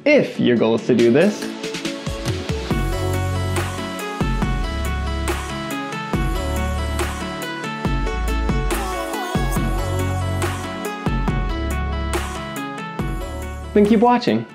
if your goal is to do this. Then keep watching.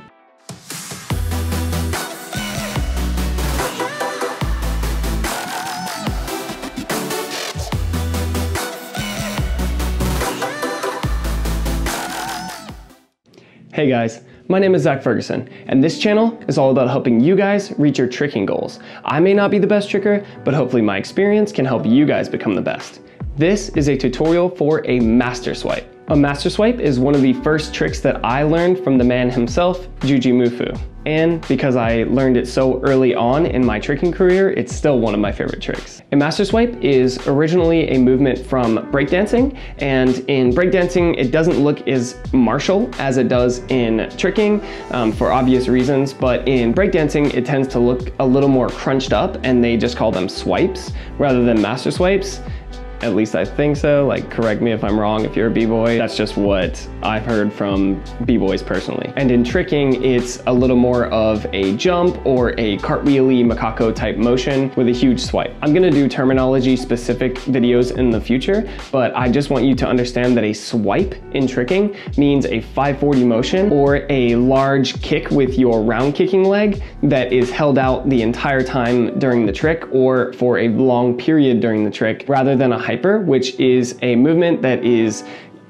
Hey guys, my name is Zach Ferguson, and this channel is all about helping you guys reach your tricking goals. I may not be the best tricker, but hopefully my experience can help you guys become the best. This is a tutorial for a Masterswipe. A Masterswipe is one of the first tricks that I learned from the man himself, Jujimufu. And because I learned it so early on in my tricking career, it's still one of my favorite tricks. A Masterswipe is originally a movement from breakdancing, and in breakdancing it doesn't look as martial as it does in tricking for obvious reasons, but in breakdancing it tends to look a little more crunched up, and they just call them swipes rather than Masterswipes. At least I think so, like correct me if I'm wrong if you're a b-boy. That's just what I've heard from b-boys personally. And in tricking, it's a little more of a jump or a cartwheely Macacao type motion with a huge swipe. I'm gonna do terminology specific videos in the future, but I just want you to understand that a swipe in tricking means a 540 motion or a large kick with your round kicking leg that is held out the entire time during the trick or for a long period during the trick, rather than a hyper, which is a movement that is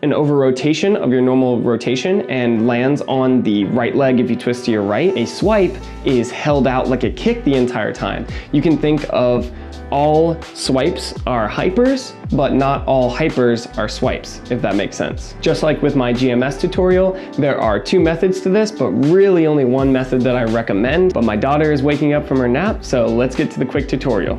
an over rotation of your normal rotation and lands on the right leg if you twist to your right. A swipe is held out like a kick the entire time. You can think of all swipes are hypers, but not all hypers are swipes, if that makes sense. Just like with my GMS tutorial, there are two methods to this, but really only one method that I recommend. But my daughter is waking up from her nap, so let's get to the quick tutorial.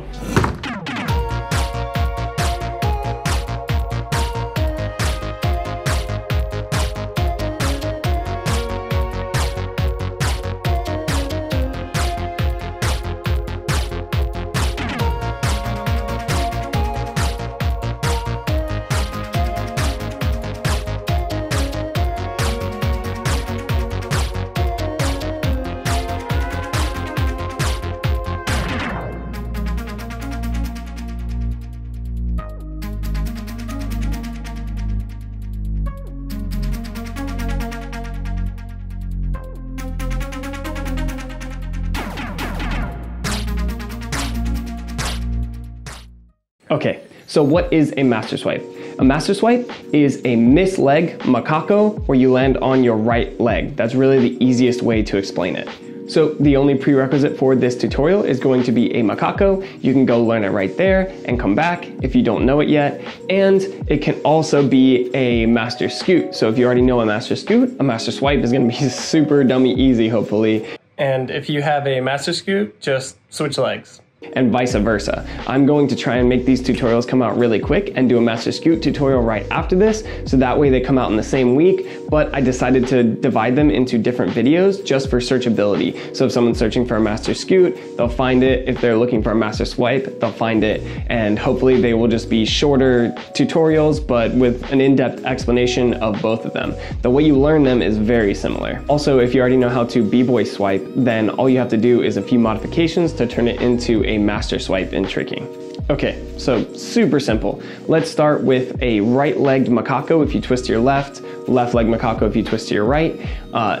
Okay, so what is a Masterswipe? A Masterswipe is a missleg Macacao where you land on your right leg. That's really the easiest way to explain it. So the only prerequisite for this tutorial is going to be a Macacao. You can go learn it right there and come back if you don't know it yet. And it can also be a master scoot. So if you already know a master scoot, a master swipe is gonna be super dummy easy, hopefully. And if you have a master scoot, just switch legs. And vice versa. I'm going to try and make these tutorials come out really quick and do a master scoot tutorial right after this, so that way they come out in the same week, but I decided to divide them into different videos just for searchability. So if someone's searching for a master scoot, they'll find it. If they're looking for a master swipe, they'll find it. And hopefully they will just be shorter tutorials, but with an in-depth explanation of both of them. The way you learn them is very similar. Also, if you already know how to b-boy swipe, then all you have to do is a few modifications to turn it into a master swipe in tricking. Okay, so super simple. Let's start with a right-legged Macacao if you twist to your left, left-legged Macacao if you twist to your right.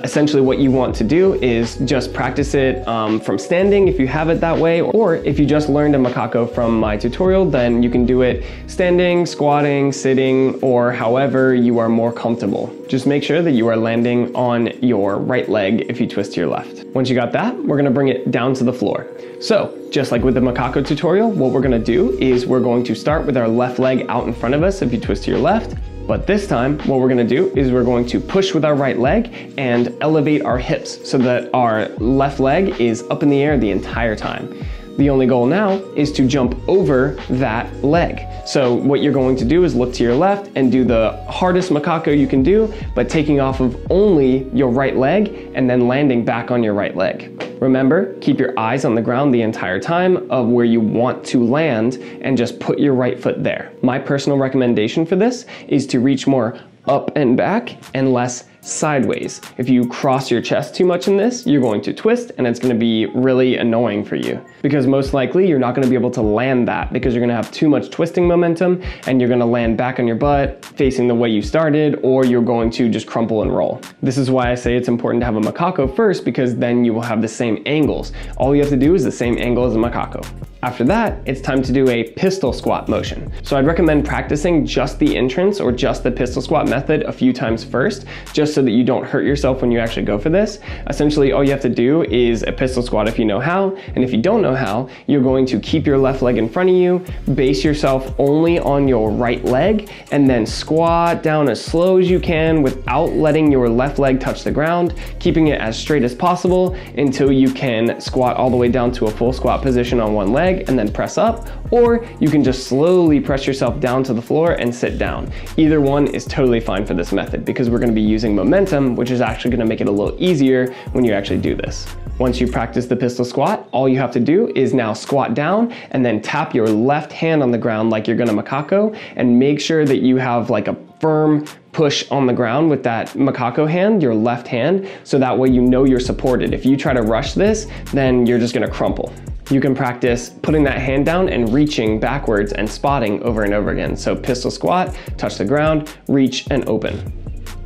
Essentially what you want to do is just practice it from standing if you have it that way, or if you just learned a Macacao from my tutorial, then you can do it standing, squatting, sitting, or however you are more comfortable. Just make sure that you are landing on your right leg if you twist to your left. Once you got that, we're gonna bring it down to the floor. So, just like with the Macacao tutorial, what we're gonna do is we're going to start with our left leg out in front of us if you twist to your left. But this time, what we're gonna do is we're going to push with our right leg and elevate our hips so that our left leg is up in the air the entire time. The only goal now is to jump over that leg. So what you're going to do is look to your left and do the hardest Macacao you can do, but taking off of only your right leg and then landing back on your right leg. Remember, keep your eyes on the ground the entire time of where you want to land and just put your right foot there. My personal recommendation for this is to reach more up and back and less sideways. If you cross your chest too much in this, you're going to twist and it's going to be really annoying for you, because most likely you're not going to be able to land that because you're going to have too much twisting momentum and you're going to land back on your butt facing the way you started, or you're going to just crumple and roll. This is why I say it's important to have a Macacao first, because then you will have the same angles. All you have to do is the same angle as a Macacao. After that, it's time to do a pistol squat motion. So I'd recommend practicing just the entrance or just the pistol squat method a few times first, just so that you don't hurt yourself when you actually go for this. Essentially, all you have to do is a pistol squat if you know how, and if you don't know how, you're going to keep your left leg in front of you, base yourself only on your right leg, and then squat down as slow as you can without letting your left leg touch the ground, keeping it as straight as possible until you can squat all the way down to a full squat position on one leg and then press up, or you can just slowly press yourself down to the floor and sit down. Either one is totally fine for this method because we're going to be using momentum, which is actually going to make it a little easier when you actually do this. Once you practice the pistol squat, all you have to do is now squat down and then tap your left hand on the ground like you're going to Macacao, and make sure that you have like a firm push on the ground with that Macacao hand, your left hand, so that way you know you're supported. If you try to rush this, then you're just going to crumple. You can practice putting that hand down and reaching backwards and spotting over and over again. So pistol squat, touch the ground, reach and open.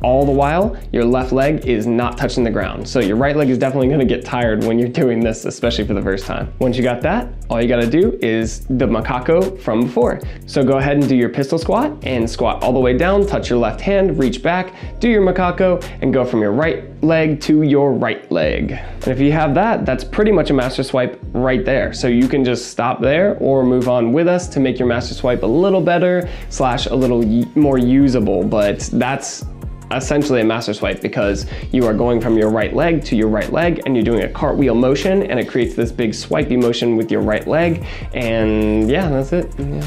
All the while, your left leg is not touching the ground. So your right leg is definitely gonna get tired when you're doing this, especially for the first time. Once you got that, all you gotta do is the Macacao from before. So go ahead and do your pistol squat and squat all the way down, touch your left hand, reach back, do your Macacao, and go from your right leg to your right leg. And if you have that, that's pretty much a master swipe right there. So you can just stop there or move on with us to make your master swipe a little better / a little more usable, but that's essentially a master swipe because you are going from your right leg to your right leg and you're doing a cartwheel motion, and it creates this big swipey motion with your right leg, and yeah, that's it. Yeah.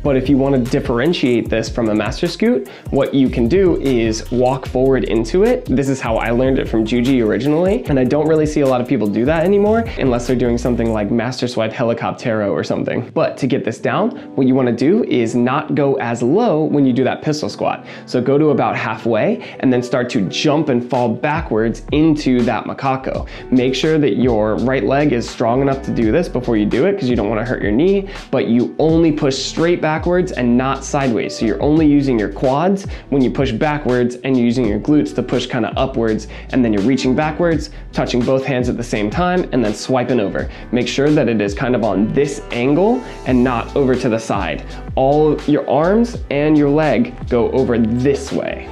But if you want to differentiate this from a master scoot, what you can do is walk forward into it. This is how I learned it from Juji originally, and I don't really see a lot of people do that anymore unless they're doing something like master swipe helicoptero or something. But to get this down, what you want to do is not go as low when you do that pistol squat. So go to about halfway and then start to jump and fall backwards into that Macacao. Make sure that your right leg is strong enough to do this before you do it, because you don't want to hurt your knee, but you only push straight backwards and not sideways. So you're only using your quads when you push backwards, and you're using your glutes to push kind of upwards, and then you're reaching backwards, touching both hands at the same time, and then swiping over. Make sure that it is kind of on this angle and not over to the side. All your arms and your leg go over this way.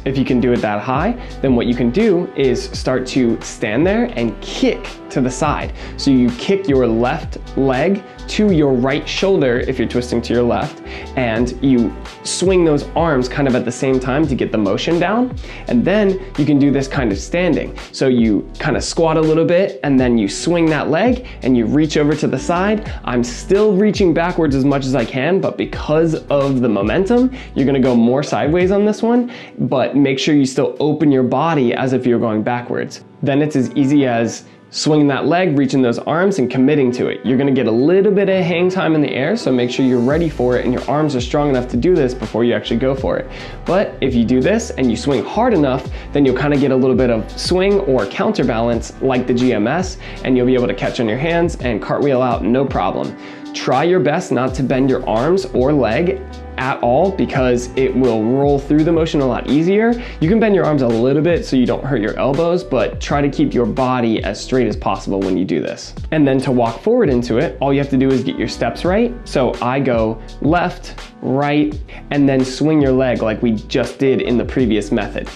If you can do it that high, then what you can do is start to stand there and kick to the side. So you kick your left leg to your right shoulder if you're twisting to your left, and you swing those arms kind of at the same time to get the motion down. And then you can do this kind of standing. So you kind of squat a little bit and then you swing that leg and you reach over to the side. I'm still reaching backwards as much as I can, but because of the momentum, you're gonna go more sideways on this one, but make sure you still open your body as if you're going backwards. Then it's as easy as swinging that leg, reaching those arms, and committing to it. You're gonna get a little bit of hang time in the air, so make sure you're ready for it and your arms are strong enough to do this before you actually go for it. But if you do this and you swing hard enough, then you'll kind of get a little bit of swing or counterbalance like the GMS, and you'll be able to catch on your hands and cartwheel out no problem. Try your best not to bend your arms or leg at all, because it will roll through the motion a lot easier. You can bend your arms a little bit so you don't hurt your elbows, but try to keep your body as straight as possible when you do this. And then to walk forward into it, all you have to do is get your steps right. So I go left, right, and then swing your leg like we just did in the previous method.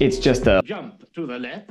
It's just a jump to the left,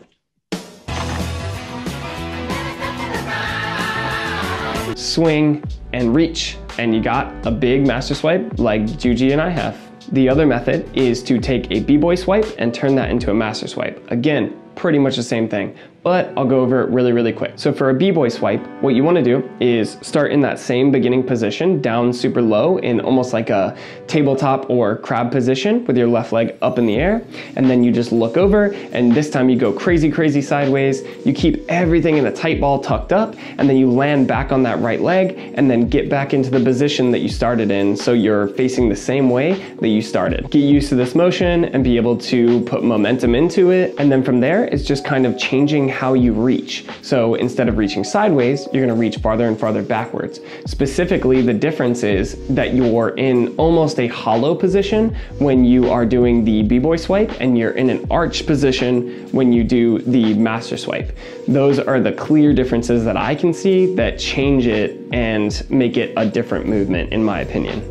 swing and reach, and you got a big master swipe like Juji and I have. The other meth is to take a B-boy swipe and turn that into a master swipe. Again, pretty much the same thing, but I'll go over it really, really quick. So for a B-boy swipe, what you want to do is start in that same beginning position, down super low in almost like a tabletop or crab position with your left leg up in the air. And then you just look over, and this time you go crazy, crazy sideways. You keep everything in a tight ball tucked up, and then you land back on that right leg and then get back into the position that you started in, so you're facing the same way that you started. Get used to this motion and be able to put momentum into it. And then from there, it's just kind of changing how you reach. So instead of reaching sideways, you're gonna reach farther and farther backwards. Specifically, the difference is that you're in almost a hollow position when you are doing the B-boy swipe, and you're in an arch position when you do the master swipe. Those are the clear differences that I can see that change it and make it a different movement, in my opinion.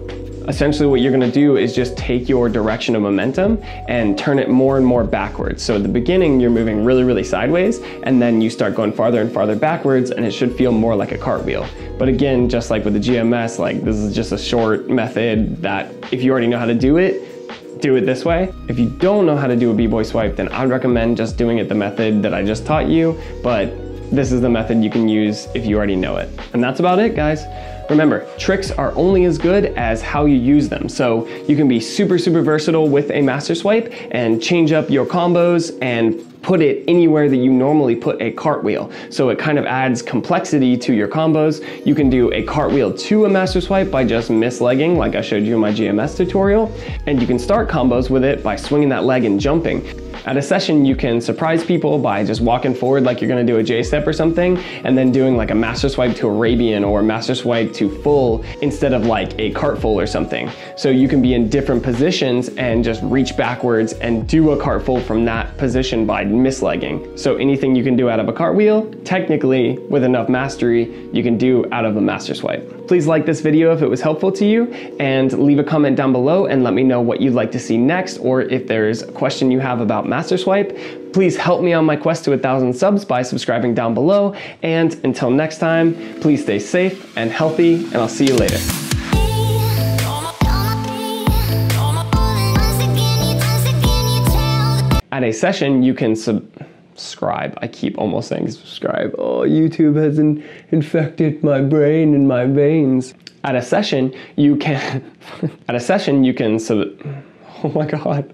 Essentially what you're gonna do is just take your direction of momentum and turn it more and more backwards. So at the beginning, you're moving really, really sideways, and then you start going farther and farther backwards, and it should feel more like a cartwheel. But again, just like with the GMS, like this is just a short method that if you already know how to do it this way. If you don't know how to do a B-boy swipe, then I'd recommend just doing it the method that I just taught you, but this is the method you can use if you already know it. And that's about it, guys. Remember, tricks are only as good as how you use them. So you can be super, super versatile with a master swipe and change up your combos and put it anywhere that you normally put a cartwheel. So it kind of adds complexity to your combos. You can do a cartwheel to a master swipe by just mislegging, like I showed you in my GMS tutorial. And you can start combos with it by swinging that leg and jumping. At a session, you can surprise people by just walking forward like you're gonna do a J-step or something, and then doing like a master swipe to Arabian or a master swipe to full instead of like a cart full or something. So you can be in different positions and just reach backwards and do a cart full from that position by mislegging. So anything you can do out of a cartwheel, technically with enough mastery, you can do out of a master swipe. Please like this video if it was helpful to you, and leave a comment down below and let me know what you'd like to see next, or if there's a question you have about master swipe. Please help me on my quest to 1,000 subs by subscribing down below. And until next time, please stay safe and healthy, and I'll see you later. At a session, you can subscribe. I keep almost saying subscribe. Oh, YouTube has infected my brain and my veins. At a session, you can, oh my God.